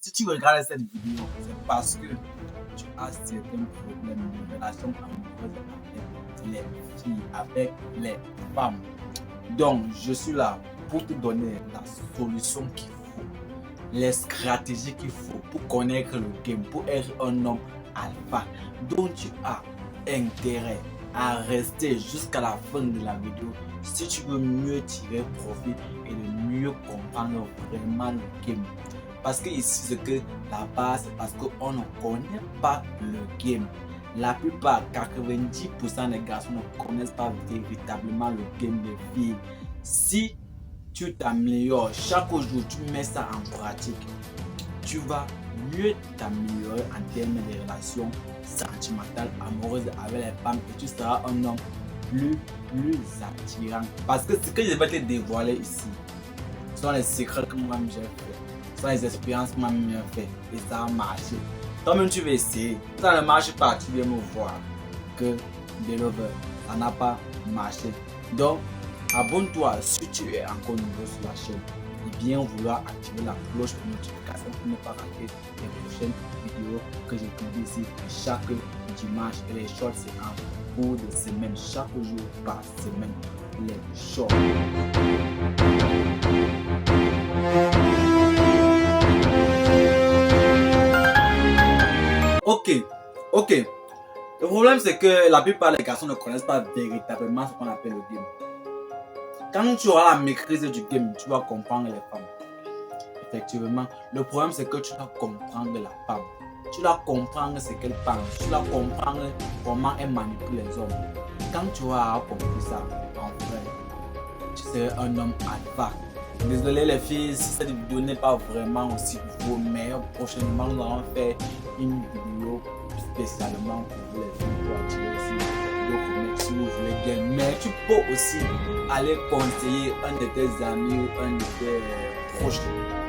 si tu regardes cette vidéo, c'est parce que tu as certains problèmes de relation amoureuse avec les filles, avec les femmes. Donc, je suis là pour te donner la solution qu'il faut, les stratégies qu'il faut pour connaître le game, pour être un homme alpha. Donc, tu as intérêt à rester jusqu'à la fin de la vidéo si tu veux mieux tirer profit et de mieux comprendre vraiment le game. Parce que ici, c'est que la base, c'est parce qu'on ne connaît pas le game. La plupart, 90% des garçons ne connaissent pas véritablement le game des filles. Si tu t'améliores chaque jour, tu mets ça en pratique, tu vas mieux t'améliorer en termes de relations sentimentales, amoureuses avec les femmes et tu seras un homme plus attirant. Parce que ce que je vais te dévoiler ici, ce sont les secrets que moi-même j'ai fait, ce sont les expériences que moi-même j'ai fait et ça a marché. Toi-même tu vas essayer. Si ça ne marche pas, tu viens me voir que Belover, ça n'a pas marché. Donc, abonne-toi si tu es encore nouveau sur la chaîne et bien vouloir activer la cloche de notification pour ne pas rater les prochaines vidéos que j'ai publiées ici chaque dimanche et les shorts c'est en cours de semaine, chaque jour par semaine, les shorts. Ok. Le problème c'est que la plupart des garçons ne connaissent pas véritablement ce qu'on appelle le game. Quand tu auras la maîtrise du game, tu vas comprendre les femmes. Effectivement, le problème c'est que tu dois comprendre la femme. Tu dois comprendre ce qu'elle pense. Tu dois comprendre comment elle manipule les hommes. Quand tu auras compris ça, en vrai, tu seras un homme alpha. Désolé les filles, si cette vidéo n'est pas vraiment aussi beau, mais prochainement nous allons faire une vidéo spécialement pour vous les filles, pour attirer aussi. Si vous voulez bien, mais tu peux aussi aller conseiller un de tes amis ou un de tes proches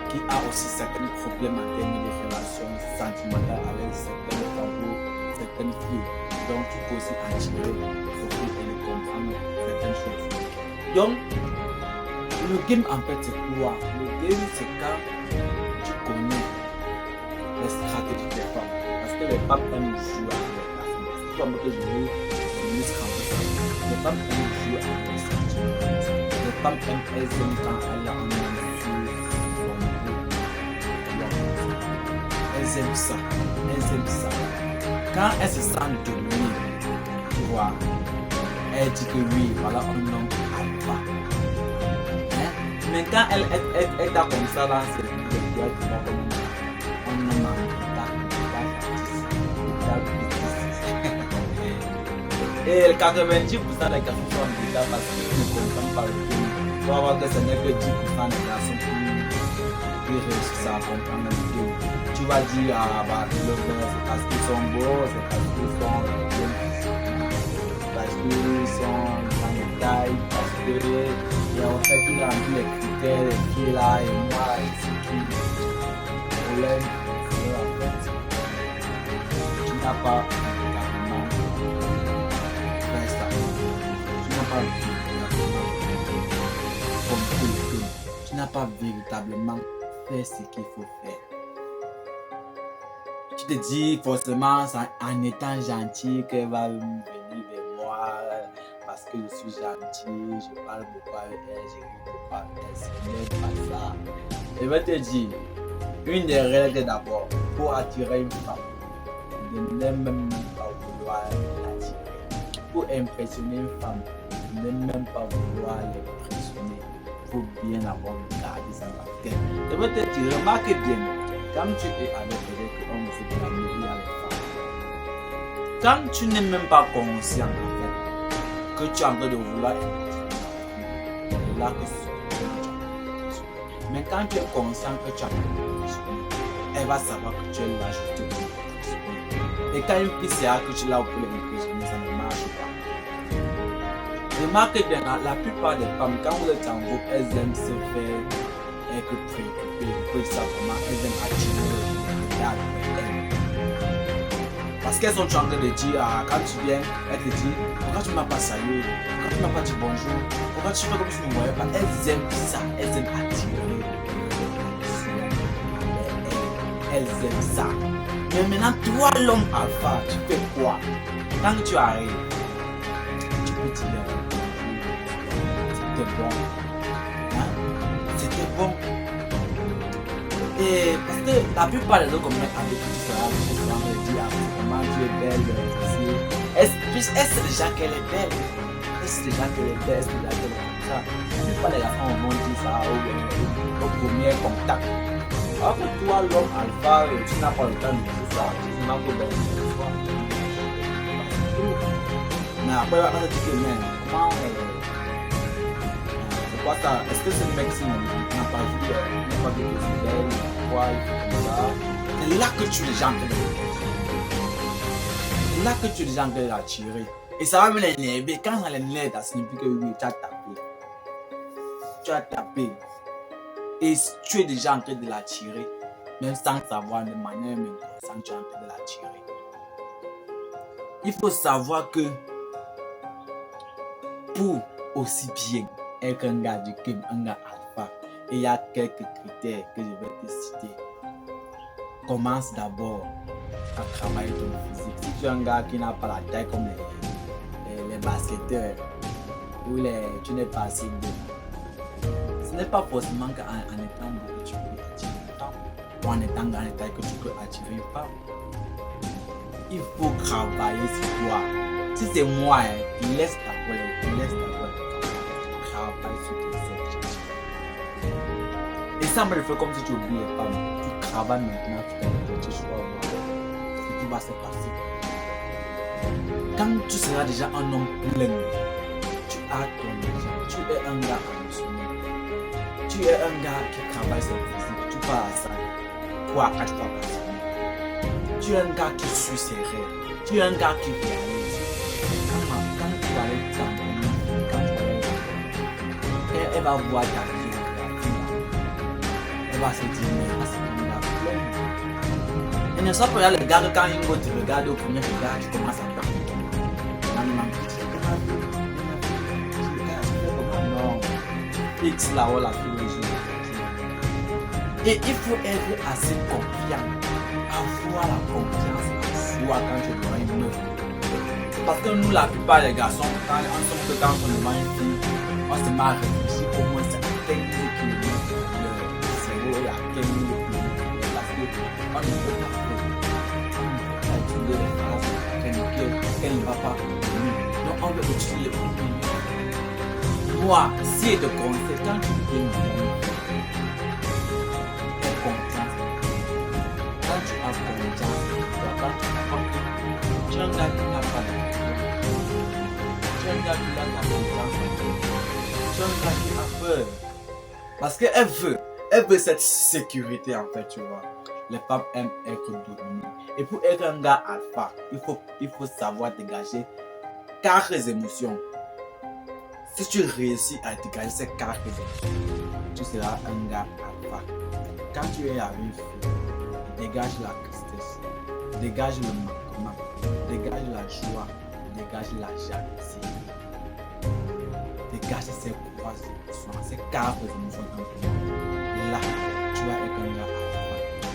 qui a aussi certains problèmes en termes de relations sentimentales avec certaines femmes ou certaines filles. Donc tu peux aussi attirer profit et de comprendre certaines choses. Donc le game en fait c'est quoi? Le game c'est quand tu connais les stratégies des femmes, parce que les femmes aiment jouer avec les personnes. C'est comme que je dis. Les femmes aiment jouer avec les sentiments. Les femmes elles aiment quand elles ont un homme sur son dos. Elles aiment ça. Quand elles se sentent dominées, tu vois, elles disent que oui, voilà un homme alpha. Mais quand elle est comme ça dans cette vidéo, tu vois comme un homme alpha. Et 90% des garçons sont bizarres parce qu'ils ne comprennent pas le game. Il faut voir que ce n'est que 10% des garçons qui réussissent à comprendre le game. Tu vas dire, ah bah, c'est parce qu'ils sont beaux, c'est parce qu'ils sont dans les tailles, parce que en fait, ils ont les critères, les filles là, et moi, et c'est qui. Le problème, c'est en fait, tu n'as pas tu n'as pas véritablement fait ce qu'il faut faire. Tu te dis forcément en étant gentil qu'elle va venir vers moi parce que je suis gentil, je parle beaucoup avec elle, je ris beaucoup avec elle, ce n'est pas ça. Je vais te dire, une des règles d'abord pour attirer une femme, ne même pas vouloir l'attirer. Pour impressionner une femme, ne même pas vouloir l'impressionner. Il faut bien avoir gardé ça dans la tête. Je vais te dire, remarque bien, quand tu es avec quelqu'un, on fait de la mairie avec femme. Quand tu n'es même pas conscient en fait, que tu es en train de vouloir impressionner, c'est là que c'est. Mais quand tu es conscient que tu es en train d'impressionner, elle va savoir que tu es là juste pour l'impressionner. Et quand une fille sait que tu es là pour l'impressionner, ça ne marche pas. Remarquez bien, la plupart des femmes, quand vous êtes en groupe, elles aiment se faire être préoccupées, que simplement elles aiment attirer le regard d'elles. Parce qu'elles sont en train de dire, ah, quand tu viens, elles te disent, pourquoi tu ne m'as pas salué, pourquoi tu ne m'as pas dit bonjour, pourquoi tu fais comme si tu ne me voyais pas. Elles aiment ça, elles aiment attirer. elles aiment ça. Mais maintenant, toi, l'homme alpha, tu fais quoi? Quand tu arrives, tu peux dire c'était bon. Hein? C'était bon. Et parce que la plupart des gens comme avec tout ça, on me dit comment tu es belle. Est-ce déjà qu'elle est belle? Est-ce déjà qu'elle est belle? Est-ce déjà qu'elle est comme ça? La plupart des gens m'ont dit ça au premier contact. Alors que toi, l'homme alpha, tu n'as pas le temps de dire ça. Tu n'as pas le temps de dire ça. Mais après, on va te dire que comment c'est quoi ça? Est-ce que c'est le mec qui n'a pas vu, n'a pas vu que c'est belle, quoi, comme ça? C'est là que tu es déjà en train de c'est là que tu es déjà en train d'attirer. Et ça va me l'énerver. Quand ça l'énerve, ça signifie que oui, tu as tapé. Tu as tapé. Et tu es déjà en train de l'attirer. Même sans savoir de manière inconsciente, tu es en train de l'attirer. Il faut savoir que pour aussi bien être un gars du game, un gars alpha, il y a quelques critères que je vais te citer. Commence d'abord à travailler ton physique. Si tu es un gars qui n'a pas la taille comme les basketteurs, ou tu n'es pas assez beau, ce n'est pas forcément qu'en étant beau que tu peux attirer une femme, ou en étant dans l'état que tu peux attirer une femme. Il faut travailler sur toi. Si c'est moi, laisse ta colère, travaille sur tes objectifs. Et ça me le fait comme si tu oublies les femmes. Tu travailles maintenant sur tes objectifs, tu vas voir ce qui va se passer. Quand tu seras déjà un homme plein, tu as ton argent, tu es un gars ambitionnel, tu es un gars qui travaille sur physique, tu vas à ça 3-4 fois par semaine. Tu es un gars qui suit ses rêves, tu es un gars qui réalise. Quand tu vas aller dans elle va voir ta vie, elle va se dire, mais c'est un gars plein. Et ne sois pas là le gars quand il te regarde au premier regard, tu commences à parler. Non, X là-haut la philosophie. Et il faut être assez confiant, avoir la confiance en soi quand tu vois une meuf. Parce que nous, la plupart des garçons, quand on est devant une fille, on se met à réfléchir au moins 15 kilomètres. Le cerveau est à 15 kilomètres. Parce qu'on ne peut pas faire. On ne peut pas utiliser les phrases qu'elle ne va pas. Donc on veut utiliser les mots. Moi, si elle te conseille, quand tu dis une confiance, quand tu as confiance, tu as un gars qui n'a pas de confiance. Tu as un gars qui n'a pas de confiance. Tu as un gars qui a peur. Parce qu'elle veut cette sécurité en fait, tu vois. Les femmes aiment être dominées. Et pour être un gars alpha, il faut savoir dégager 4 émotions. Si tu réussis à dégager ces 4 émotions, tu seras un gars alpha. Quand tu es avec une fille, dégage la tristesse, dégage le manquement, dégage la joie, dégage la jalousie. Dégage ces 3 émotions, ces 4 émotions. Et là, tu vas être un gars alpha.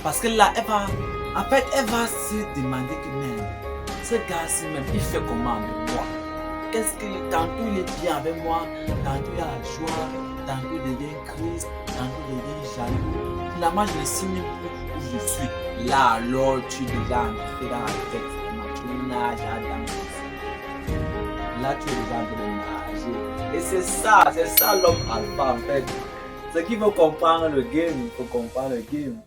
Parce que là, elle va se demander que même, ce gars-ci même, il fait comment avec moi? Qu'est-ce que tantôt il est bien avec moi, tantôt il a la joie, tantôt il devient triste, tantôt il devient jaloux. Finalement, je ne sais même plus où je suis. Là, alors, tu es déjà entré dans la tête, tu nages dans le là, tu es déjà en train de nager. Et c'est ça l'homme alpha en fait. Ce qu'il faut comprendre le game, il faut comprendre le game.